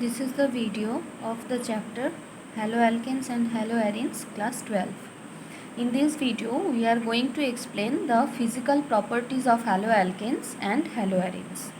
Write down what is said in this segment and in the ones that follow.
This is the video of the chapter Haloalkanes and Haloarenes class 12. In this video we are going to explain the physical properties of haloalkanes and haloarenes.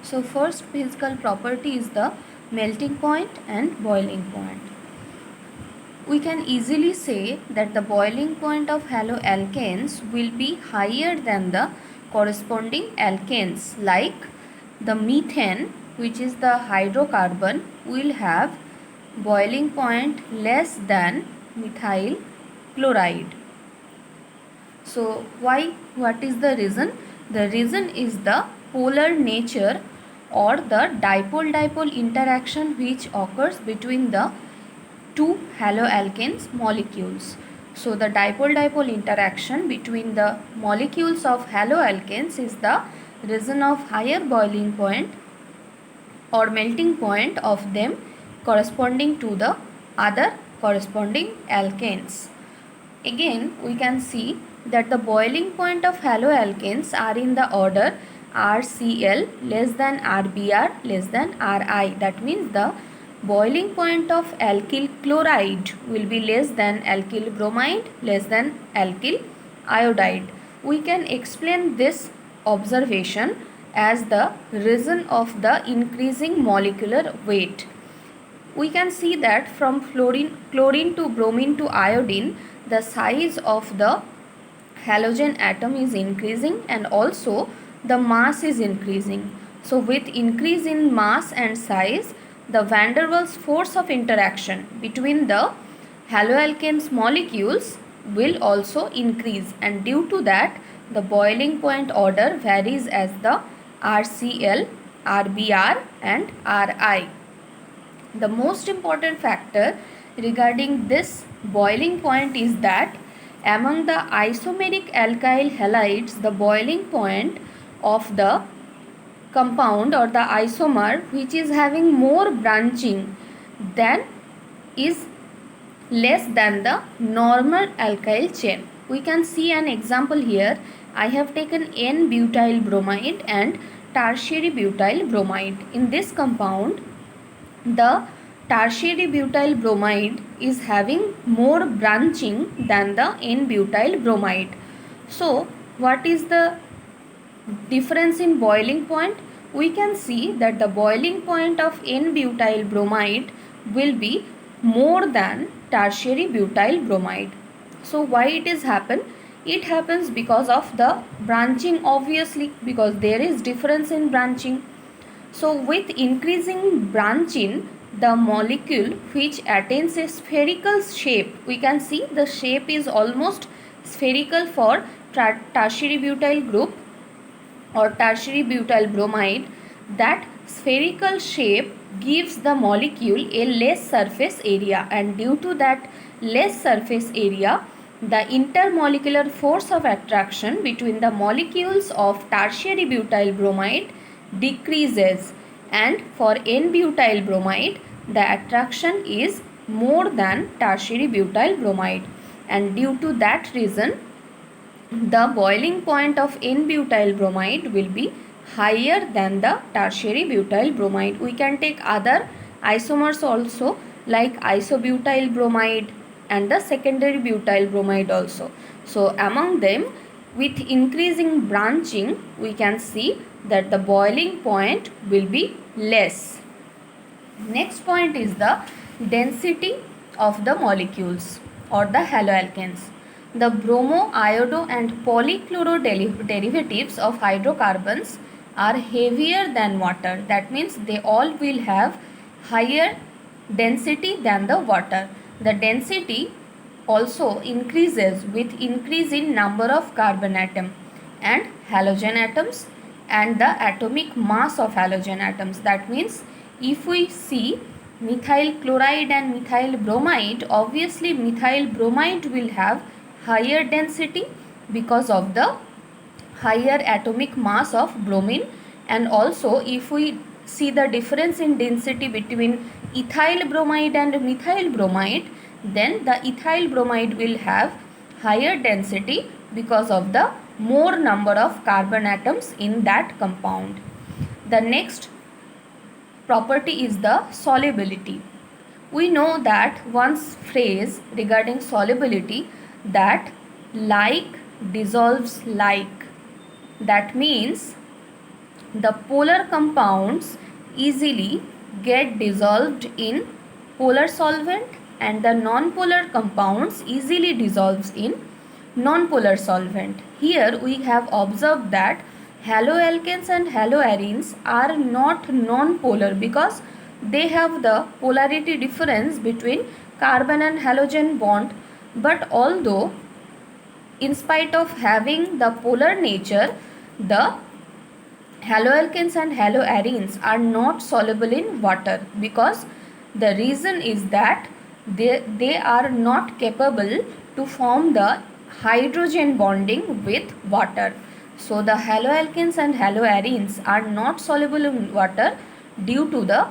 So first physical property is the melting point and boiling point. We can easily say that the boiling point of haloalkanes will be higher than the corresponding alkanes, like the methane, which is the hydrocarbon, will have boiling point less than methyl chloride. So what is the reason? The reason is the polar nature or the dipole-dipole interaction which occurs between the two haloalkanes molecules. So the dipole-dipole interaction between the molecules of haloalkanes is the reason of higher boiling point or melting point of them corresponding to the other corresponding alkanes. Again, we can see that the boiling point of haloalkanes are in the order RCl less than RBr less than Ri. That means the boiling point of alkyl chloride will be less than alkyl bromide less than alkyl iodide. We can explain this observation as the reason of the increasing molecular weight. We can see that from chlorine to bromine to iodine, the size of the halogen atom is increasing and also the mass is increasing. So with increase in mass and size, the van der Waals force of interaction between the haloalkanes molecules will also increase, and due to that the boiling point order varies as the RCl, RBr and Ri. The most important factor regarding this boiling point is that among the isomeric alkyl halides, the boiling point of the compound or the isomer which is having more branching than is less than the normal alkyl chain. We can see an example here. I have taken N-butyl bromide and tertiary butyl bromide. In this compound, the tertiary butyl bromide is having more branching than the N-butyl bromide. So, what is the difference in boiling point? We can see that the boiling point of N-butyl bromide will be more than tertiary butyl bromide. So, why it is happen? It happens because of the branching, obviously, because there is difference in branching. So with increasing branching, the molecule which attains a spherical shape, we can see the shape is almost spherical for tertiary butyl group or tertiary butyl bromide. That spherical shape gives the molecule a less surface area, and due to that less surface area, the intermolecular force of attraction between the molecules of tertiary butyl bromide decreases, and for N-butyl bromide the attraction is more than tertiary butyl bromide, and due to that reason the boiling point of N-butyl bromide will be higher than the tertiary butyl bromide. We can take other isomers also, like isobutyl bromide and the secondary butyl bromide also. So among them, with increasing branching, we can see that the boiling point will be less. Next point is the density of the molecules or the haloalkanes. The bromo, iodo and polychloro derivatives of hydrocarbons are heavier than water. That means they all will have higher density than the water. The density also increases with increase in number of carbon atom and halogen atoms and the atomic mass of halogen atoms. That means if we see methyl chloride and methyl bromide, obviously methyl bromide will have higher density because of the higher atomic mass of bromine, and also if we see the difference in density between ethyl bromide and methyl bromide, then the ethyl bromide will have higher density because of the more number of carbon atoms in that compound. The next property is the solubility. We know that one phrase regarding solubility, that like dissolves like. That means the polar compounds easily get dissolved in polar solvent and the non-polar compounds easily dissolves in non-polar solvent. Here we have observed that haloalkanes and haloarenes are not non-polar because they have the polarity difference between carbon and halogen bond, but although in spite of having the polar nature, the haloalkanes and haloarenes are not soluble in water because the reason is that they are not capable to form the hydrogen bonding with water. So the haloalkanes and haloarenes are not soluble in water due to the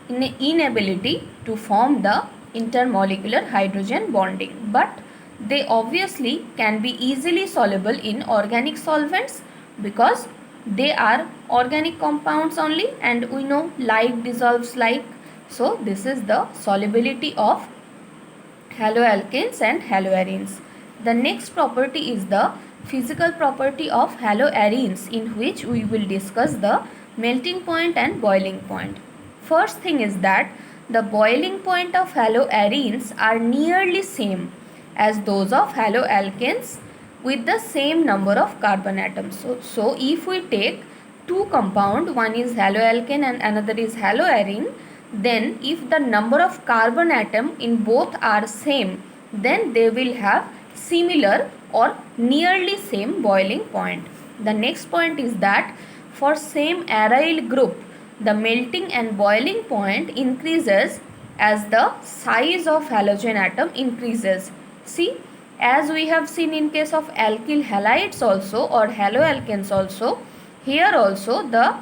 inability to form the intermolecular hydrogen bonding, but they obviously can be easily soluble in organic solvents because they are organic compounds only, and we know like dissolves like. So this is the solubility of haloalkanes and haloarenes. The next property is the physical property of haloarenes, in which we will discuss the melting point and boiling point. First thing is that the boiling point of haloarenes are nearly same as those of haloalkanes with the same number of carbon atoms. So if we take two compound, one is haloalkane and another is haloarene, then if the number of carbon atom in both are same, then they will have similar or nearly same boiling point. The next point is that for same aryl group, the melting and boiling point increases as the size of halogen atom increases. See, as we have seen in case of alkyl halides also or haloalkanes also, here also the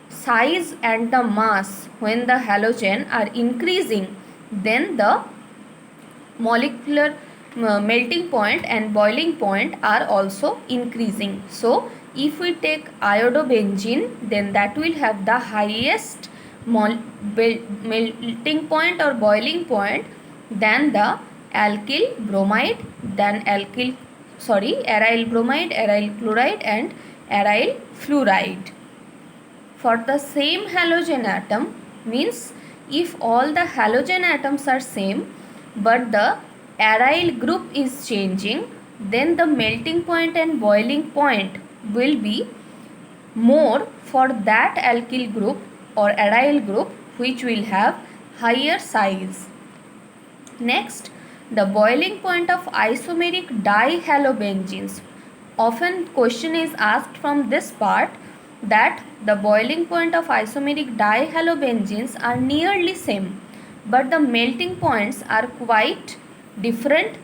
size and the mass when the halogen are increasing, then the molecular melting point and boiling point are also increasing. So if we take iodobenzene, then that will have the highest melting point or boiling point than the alkyl bromide, than aryl bromide, aryl chloride and aryl fluoride. For the same halogen atom, means if all the halogen atoms are same but the aryl group is changing, then the melting point and boiling point will be more for that alkyl group or aryl group, which will have higher size. Next, the boiling point of isomeric dihalobenzenes. Often question is asked from this part, that the boiling point of isomeric dihalobenzenes are nearly same, but the melting points are quite different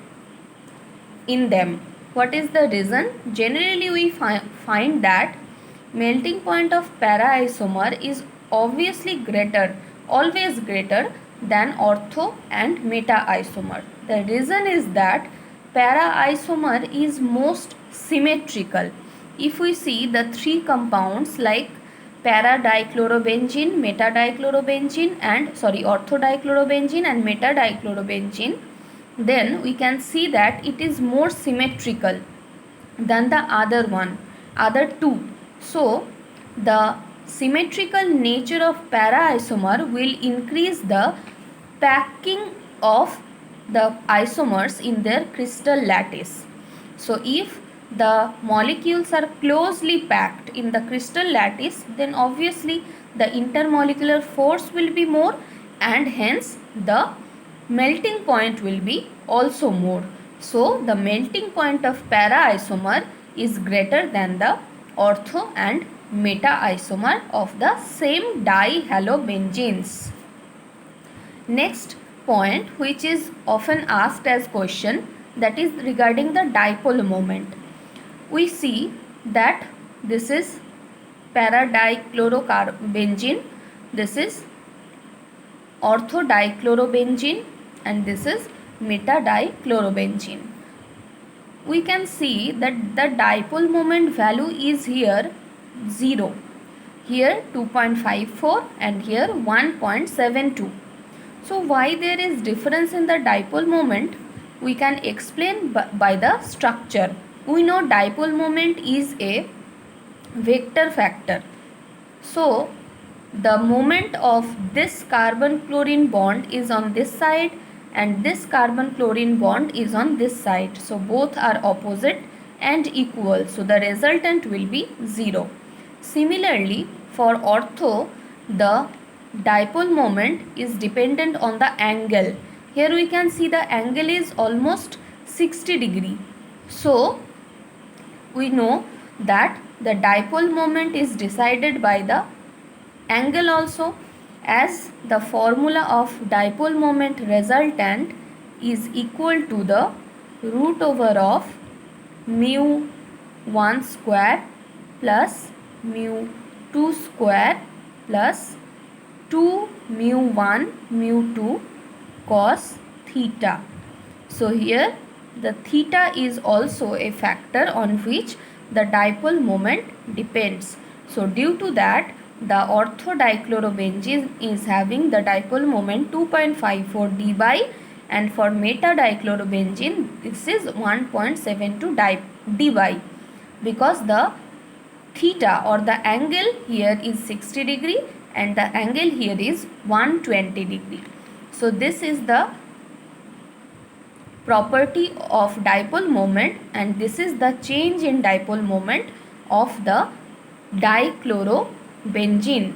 in them. What is the reason? Generally we find that melting point of para isomer is obviously always greater than ortho and meta isomer. The reason is that para isomer is most symmetrical. If we see the three compounds like para dichlorobenzene, meta dichlorobenzene and ortho dichlorobenzene and meta dichlorobenzene, then we can see that it is more symmetrical than the other two. So the symmetrical nature of para isomer will increase the packing of the isomers in their crystal lattice. So if the molecules are closely packed in the crystal lattice, then obviously the intermolecular force will be more and hence the melting point will be also more. So the melting point of para isomer is greater than the ortho and meta isomer of the same dihalobenzenes. Next point, which is often asked as question, that is regarding the dipole moment. We see that this is para dichlorobenzene, this is ortho dichlorobenzene and this is meta dichlorobenzene. We can see that the dipole moment value is here 0. Here 2.54 and here 1.72. So why there is difference in the dipole moment? We can explain by the structure. We know dipole moment is a vector factor. So the moment of this carbon chlorine bond is on this side and this carbon chlorine bond is on this side. So both are opposite and equal. So the resultant will be 0. Similarly, for ortho, the dipole moment is dependent on the angle. Here we can see the angle is almost 60 degree. So we know that the dipole moment is decided by the angle also, as the formula of dipole moment resultant is equal to the root over of mu 1 square plus mu 2 square plus 2 mu 1 mu 2 cos theta. So here the theta is also a factor on which the dipole moment depends. So due to that, the orthodichlorobenzene is having the dipole moment 2.54 dBi, and for metadichlorobenzene this is 1.72 dBi, because the theta or the angle here is 60 degree and the angle here is 120 degree. So this is the property of dipole moment, and this is the change in dipole moment of the dichlorobenzene.